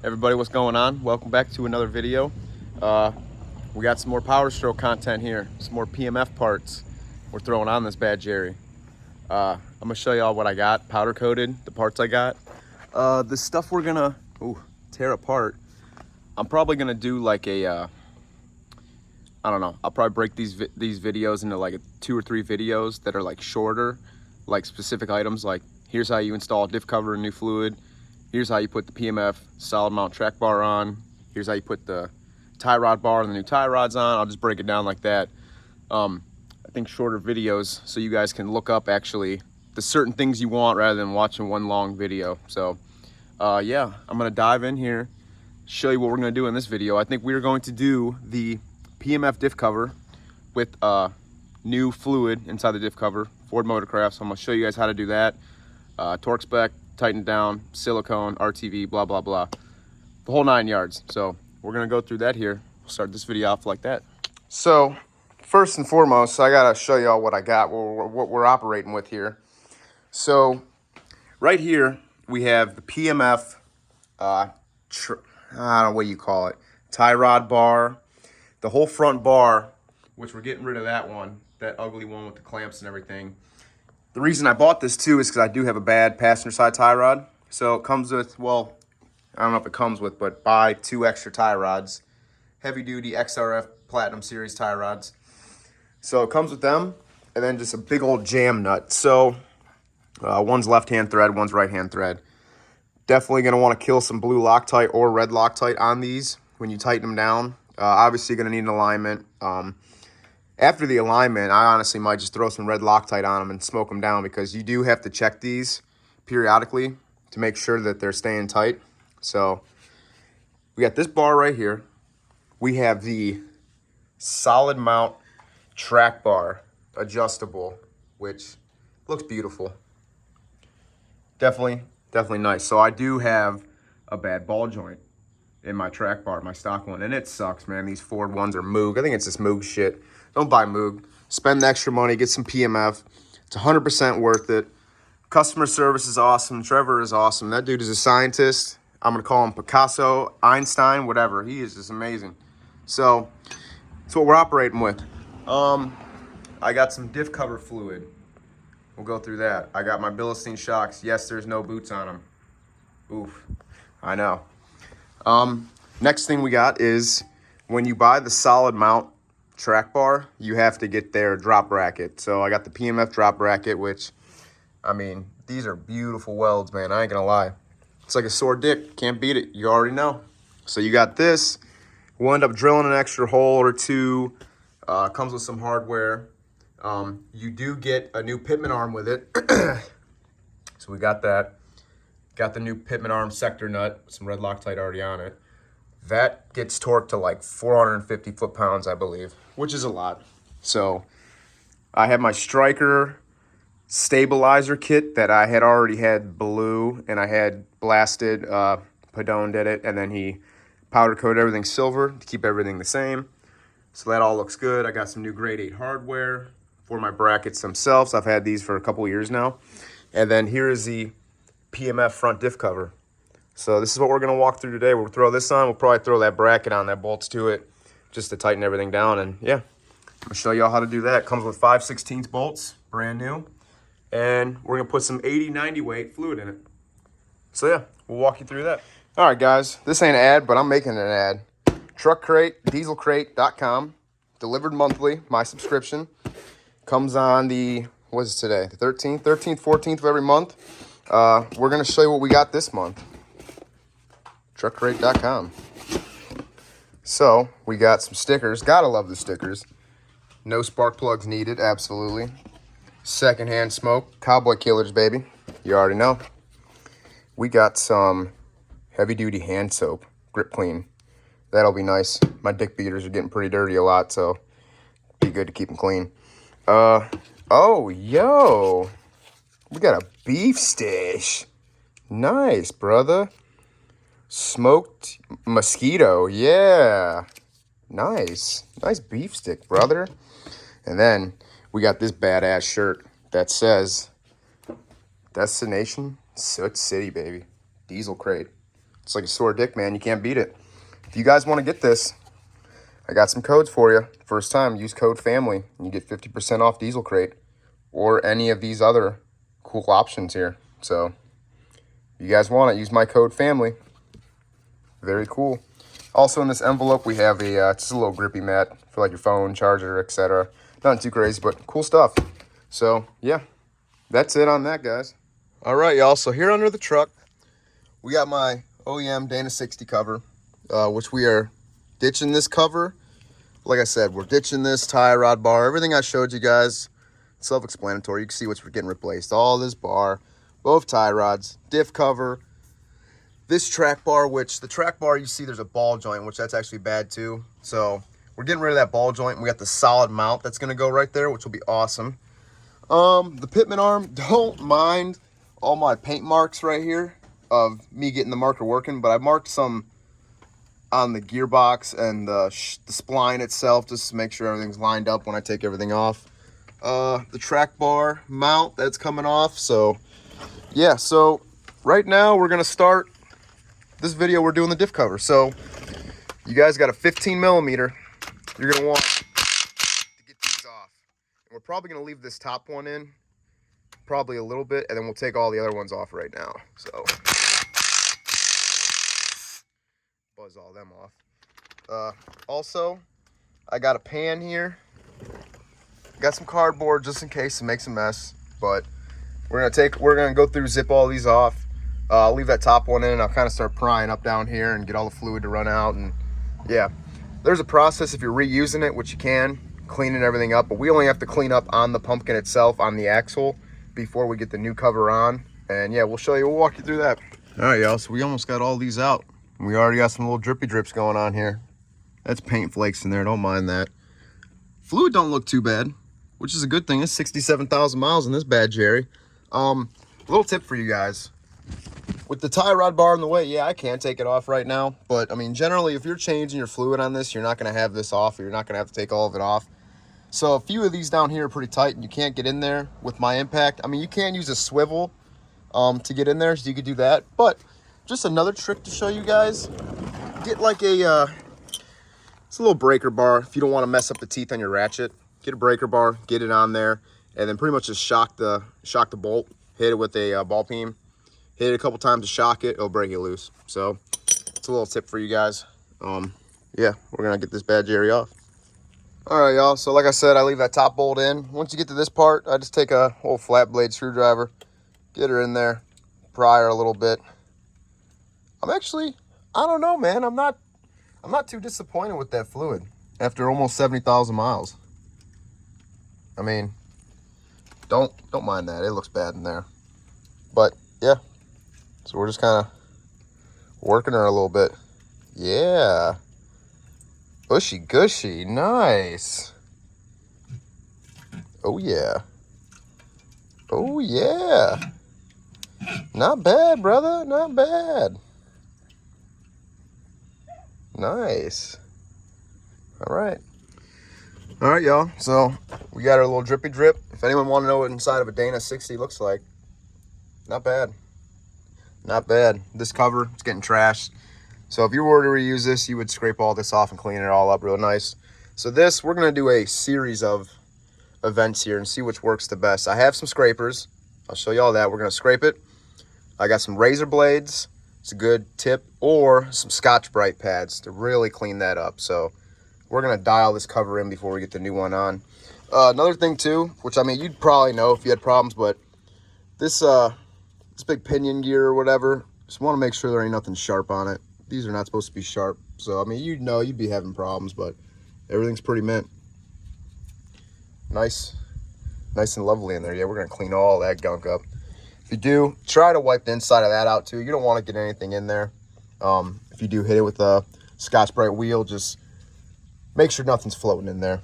Everybody, what's going on? Welcome back to another video. We got some more Powerstroke content here, some more PMF parts we're throwing on this bad Jerry. I'm gonna show y'all what I got, powder coated, the parts I got. The stuff we're gonna tear apart, I'm probably gonna do like a, I don't know, I'll probably break these videos into like 2 or 3 videos that are like shorter, like specific items, like here's how you install a diff cover and new fluid. Here's how you put the PMF solid mount track bar on. Here's how you put the tie rod bar and the new tie rods on. I'll just break it down like that. I think shorter videos so you guys can look up actually the certain things you want rather than watching one long video. So yeah, I'm gonna dive in here, show you what we're gonna do in this video. I think we're going to do the PMF diff cover with new fluid inside the diff cover, Ford Motorcraft. So I'm gonna show you guys how to do that. Torque spec, tighten it down, silicone, RTV, blah, blah, blah. The whole 9 yards. So we're gonna go through that here. We'll start this video off like that. So first and foremost, I gotta show y'all what I got, what we're operating with here. So right here, we have the PMF, I don't know what you call it, tie rod bar, the whole front bar, which we're getting rid of that one, that ugly one with the clamps and everything. The reason I bought this too is because I do have a bad passenger side tie rod. So it comes with, well, I don't know if it comes with, but buy 2 extra tie rods. Heavy duty XRF Platinum Series tie rods. So it comes with them, and then just a big old jam nut. So one's left-hand thread, one's right-hand thread. Definitely gonna wanna kill some blue Loctite or red Loctite on these when you tighten them down. Obviously you're gonna need an alignment. After the alignment, I honestly might just throw some red Loctite on them and smoke them down because you do have to check these periodically to make sure that they're staying tight. So we got this bar right here. We have the solid mount track bar, adjustable, which looks beautiful. Definitely nice. So I do have a bad ball joint in my track bar, my stock one, and it sucks, man. These Ford ones are Moog. I think it's just Moog shit. Don't buy Moog. Spend the extra money, get some PMF. It's 100% worth it. Customer service is awesome. Trevor is awesome. That dude is a scientist. I'm going to call him Picasso, Einstein, whatever. He is just amazing. So that's what we're operating with. I got some diff cover fluid. We'll go through that. I got my Bilstein shocks. Yes, there's no boots on them. Oof. I know. Next thing we got is when you buy the solid mount track bar, you have to get their drop bracket. So I got the PMF drop bracket, which, I mean, these are beautiful welds, man. I ain't gonna lie. It's like a sore dick. Can't beat it. You already know. So you got this. We'll end up drilling an extra hole or 2. Comes with some hardware. You do get a new pitman arm with it. So we got that. Got the new pitman arm sector nut. Some red Loctite already on it. That gets torqued to like 450 foot-pounds, I believe, which is a lot. So I have my striker stabilizer kit that I had already had blue, and I had blasted. Padone did it, and then he powder coated everything silver to keep everything the same. So that all looks good. I got some new grade 8 hardware for my brackets themselves. I've had these for a couple years now. And then here is the PMF front diff cover. So this is what we're going to walk through today. We'll throw this on. We'll probably throw that bracket on that bolts to it just to tighten everything down. And yeah, I'll show y'all how to do that. It comes with 5/16 bolts, brand new. And we're going to put some 80-90 weight fluid in it. So yeah, we'll walk you through that. All right, guys. This ain't an ad, but I'm making an ad. Truck Crate, dieselcrate.com. Delivered monthly, my subscription. Comes on the, what is it today? The 13th, 14th of every month. We're going to show you what we got this month. Truckcrate.com. So we got some stickers. Gotta love the stickers. No spark plugs needed, absolutely. Secondhand smoke, cowboy killers, baby. You already know. We got some heavy duty hand soap, grip clean. That'll be nice. My dick beaters are getting pretty dirty a lot, so be good to keep them clean. Oh, yo. We got a beef stash. Nice, brother. Smoked mosquito, yeah. Nice beef stick, brother. And then we got this badass shirt that says Destination Soot City, baby. Diesel Crate. It's like a sore dick, man. You can't beat it. If you guys want to get this, I got some codes for you. First time, use code FAMILY, and you get 50% off Diesel Crate or any of these other cool options here. So, if you guys want it, use my code FAMILY. Very cool. Also in this envelope, we have just a little grippy mat for like your phone, charger, etc. Nothing too crazy, but cool stuff. So, yeah, that's it on that, guys. All right, y'all. So here under the truck, we got my OEM Dana 60 cover, which we are ditching this cover. Like I said, we're ditching this tie rod bar. Everything I showed you guys, self-explanatory. You can see what's getting replaced. All this bar, both tie rods, diff cover, this track bar, which the track bar, you see there's a ball joint, which that's actually bad too. So we're getting rid of that ball joint. We got the solid mount that's going to go right there, which will be awesome. The pitman arm, don't mind all my paint marks right here of me getting the marker working, but I marked some on the gearbox and the spline itself just to make sure everything's lined up when I take everything off. The track bar mount that's coming off. So yeah, so right now we're gonna start this video. We're doing the diff cover. So you guys got a 15 millimeter. You're gonna want to get these off, and we're probably gonna leave this top one in probably a little bit, and then we'll take all the other ones off right now. So buzz all them off. Also, I got a pan here. Got some cardboard just in case it makes a mess, but we're gonna go through, zip all these off. I'll leave that top one in. I'll kind of start prying up down here and get all the fluid to run out. And yeah, there's a process if you're reusing it, which you can, cleaning everything up, but we only have to clean up on the pumpkin itself, on the axle, before we get the new cover on. And yeah, we'll walk you through that. All right, y'all, so we almost got all these out. We already got some little drippy drips going on here. That's paint flakes in there, don't mind that. Fluid don't look too bad, which is a good thing. It's 67,000 miles in this bad Jerry. Little tip for you guys. With the tie rod bar in the way, yeah, I can take it off right now. But, I mean, generally, if you're changing your fluid on this, you're not going to have this off, or you're not going to have to take all of it off. So a few of these down here are pretty tight, and you can't get in there with my impact. I mean, you can use a swivel to get in there, so you could do that. But just another trick to show you guys. Get like it's a little breaker bar if you don't want to mess up the teeth on your ratchet. Get a breaker bar, get it on there, and then pretty much just shock the bolt. Hit it with a ball peen. Hit it a couple times to shock it. It'll break it loose. So it's a little tip for you guys. Yeah, we're gonna get this bad Jerry off. All right, y'all. So like I said, I leave that top bolt in. Once you get to this part, I just take a whole flat blade screwdriver, get her in there, pry her a little bit. I don't know, man. I'm not too disappointed with that fluid after almost 70,000 miles. I mean, don't mind that. It looks bad in there. But yeah. So we're just kind of working her a little bit. Yeah. Bushy gushy. Nice. Oh yeah. Oh yeah. Not bad, brother. Not bad. Nice. All right, y'all. So we got our little drippy drip. If anyone want to know what inside of a Dana 60 looks like, not bad. Not bad. This cover, it's getting trashed. So if you were to reuse this, you would scrape all this off and clean it all up real nice. So this, we're going to do a series of events here and see which works the best. I have some scrapers. I'll show you all that. We're going to scrape it. I got some razor blades. It's a good tip, or some Scotch-Brite pads to really clean that up. So we're gonna dial this cover in before we get the new one on. Another thing too, which I mean you'd probably know if you had problems, but this big pinion gear or whatever, just want to make sure there ain't nothing sharp on it. These are not supposed to be sharp, so I mean you'd be having problems, but everything's pretty mint. Nice and lovely in there. Yeah, we're gonna clean all that gunk up. If you do, try to wipe the inside of that out too. You don't want to get anything in there. If you do hit it with a Scotch-Brite wheel, just make sure nothing's floating in there.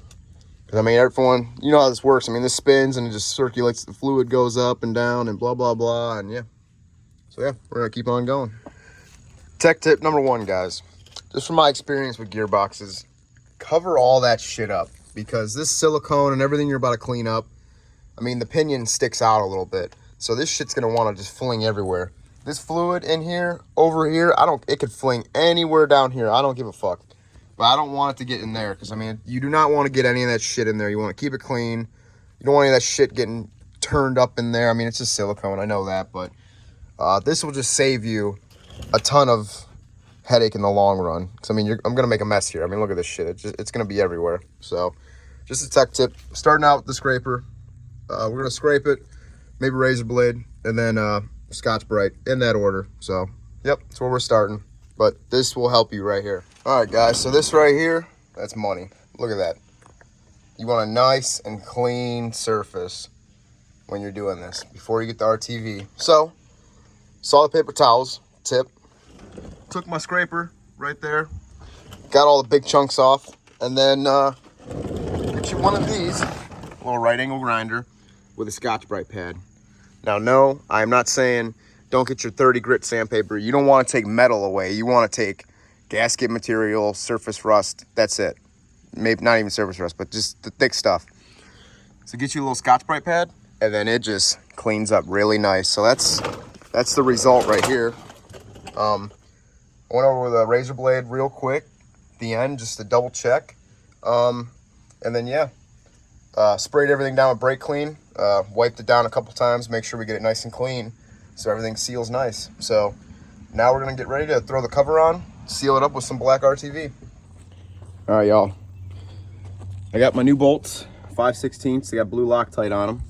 Because I mean, everyone, you know how this works. I mean, this spins and it just circulates. The fluid goes up and down and blah, blah, blah. And yeah. So yeah, we're going to keep on going. Tech tip number one, guys. Just from my experience with gearboxes, cover all that shit up. Because this silicone and everything you're about to clean up, I mean, the pinion sticks out a little bit. So this shit's going to want to just fling everywhere. this fluid in here, over here, it could fling anywhere down here. I don't give a fuck. But I don't want it to get in there because, I mean, you do not want to get any of that shit in there. You want to keep it clean. You don't want any of that shit getting turned up in there. I mean, it's just silicone. I know that. But this will just save you a ton of headache in the long run. Because, I mean, I'm going to make a mess here. I mean, look at this shit. It's going to be everywhere. So, just a tech tip. Starting out with the scraper. We're going to scrape it. Maybe razor blade. And then Scotch-Brite in that order. So, yep, that's where we're starting. But this will help you right here. All right, guys, so this right here, that's money. Look at that. You want a nice and clean surface when you're doing this before you get the RTV. So, solid paper towels, tip. Took my scraper right there. Got all the big chunks off. And then get you one of these, little right angle grinder with a Scotch-Brite pad. Now, no, I'm not saying don't get your 30 grit sandpaper. You don't want to take metal away. You want to take gasket material, surface rust. That's it. Maybe not even surface rust, but just the thick stuff. So get you a little Scotch-Brite pad, and then it just cleans up really nice. So that's the result right here. I went over with a razor blade real quick at the end just to double check. And then, yeah, sprayed everything down with brake clean. Wiped it down a couple times, make sure we get it nice and clean so everything seals nice. So now we're gonna get ready to throw the cover on, seal it up with some black RTV. All right, y'all. I got my new bolts, 5/16. They got blue Loctite on them.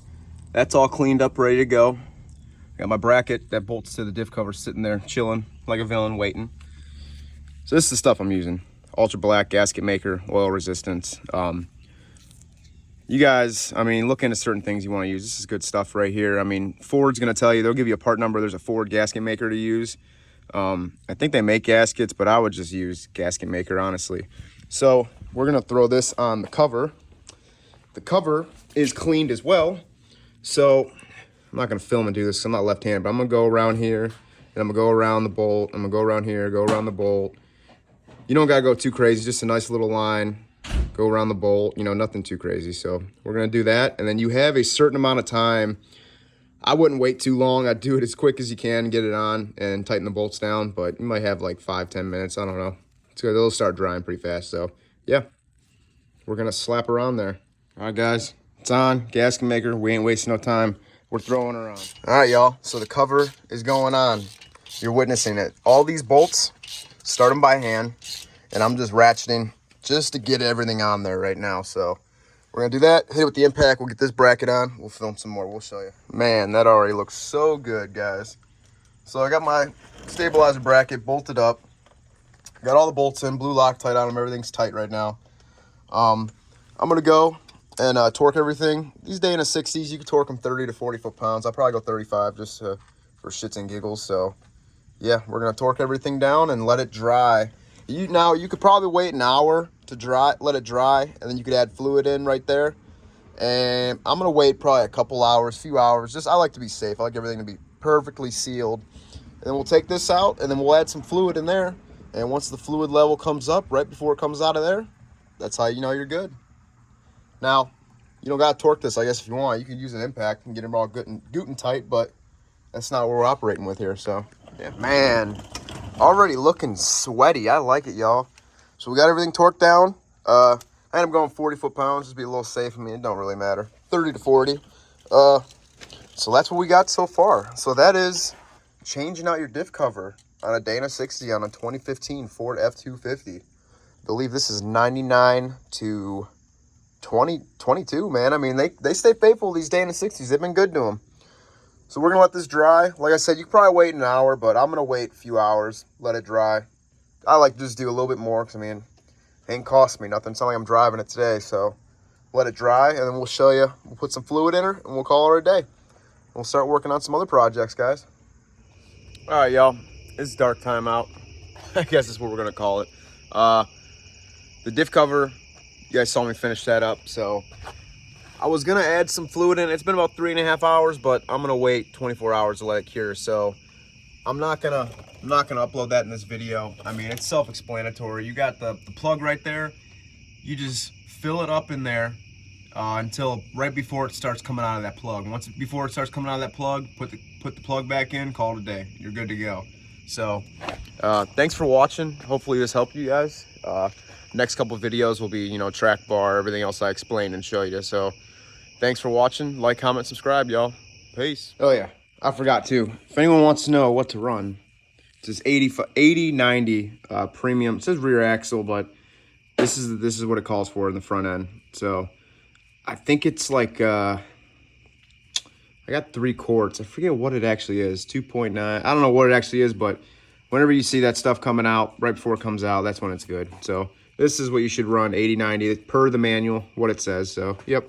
That's all cleaned up, ready to go. Got my bracket that bolts to the diff cover sitting there chilling like a villain waiting. So this is the stuff I'm using. Ultra black gasket maker, oil resistance. You guys, I mean, look into certain things you want to use. This is good stuff right here. I mean, Ford's going to tell you, they'll give you a part number. There's a Ford gasket maker to use. I think they make gaskets, but I would just use gasket maker, honestly. So we're going to throw this on the cover. The cover is cleaned as well. So I'm not going to film and do this because I'm not left-handed, but I'm going to go around here, and I'm going to go around the bolt. I'm going to go around here, go around the bolt. You don't got to go too crazy, just a nice little line. Go around the bolt, you know, nothing too crazy. So we're going to do that. And then you have a certain amount of time. I wouldn't wait too long. I'd do it as quick as you can, get it on and tighten the bolts down. But you might have like 5-10 minutes. I don't know. It'll start drying pretty fast. So yeah, we're going to slap her on there. All right, guys, it's on. Gasket maker. We ain't wasting no time. We're throwing her on. All right, y'all. So the cover is going on. You're witnessing it. All these bolts, start them by hand. And I'm just ratcheting just to get everything on there right now. So we're gonna do that, hit it with the impact, we'll get this bracket on, we'll film some more, we'll show you. Man, that already looks so good, guys. So I got my stabilizer bracket bolted up, got all the bolts in, blue Loctite on them, everything's tight right now. I'm gonna go and torque everything. These Dana 60s, you can torque them 30 to 40 foot-pounds. I'll probably go 35 just for shits and giggles. So yeah, we're gonna torque everything down and let it dry. Now you could probably wait an hour to dry, let it dry, and then you could add fluid in right there. And I'm gonna wait probably a couple hours, few hours. Just I like to be safe. I like everything to be perfectly sealed. And then we'll take this out, and then we'll add some fluid in there. And once the fluid level comes up, right before it comes out of there, that's how you know you're good. Now, you don't gotta torque this. I guess if you want, you can use an impact and get them all good and tight, but that's not what we're operating with here. So yeah, man. Already looking sweaty. I like it, y'all. So we got everything torqued down. I ended up going 40 foot-pounds, just be a little safe. I mean, it don't really matter. 30 to 40. So that's what we got so far. So that is changing out your diff cover on a Dana 60 on a 2015 Ford F-250. I believe this is 99 to 22, man. I mean, they stay faithful, these Dana 60s. They've been good to them. So we're going to let this dry. Like I said, you could probably wait an hour, but I'm going to wait a few hours, let it dry. I like to just do a little bit more because, I mean, it ain't cost me nothing. It's not like I'm driving it today. So let it dry, and then we'll show you. We'll put some fluid in her, and we'll call her a day. We'll start working on some other projects, guys. All right, y'all. It's dark time out. I guess that's what we're going to call it. The diff cover, you guys saw me finish that up, so I was gonna add some fluid in. It's been about 3.5 hours, but I'm gonna wait 24 hours to let it cure. So I'm not gonna upload that in this video. I mean, it's self-explanatory. You got the plug right there. You just fill it up in there until right before it starts coming out of that plug. Before it starts coming out of that plug, put put the plug back in, call it a day. You're good to go. So thanks for watching. Hopefully this helped you guys. Next couple of videos will be, you know, track bar, everything else I explained and show you. So thanks for watching. Like, comment, subscribe, y'all. Peace. Oh yeah, I forgot too. If anyone wants to know what to run, it's this 80/90 premium. It says rear axle, but this is what it calls for in the front end. So I think it's like I got 3 quarts. I forget what it actually is. 2.9. I don't know what it actually is, but whenever you see that stuff coming out right before it comes out, that's when it's good. So this is what you should run, 80/90 per the manual, what it says. So yep.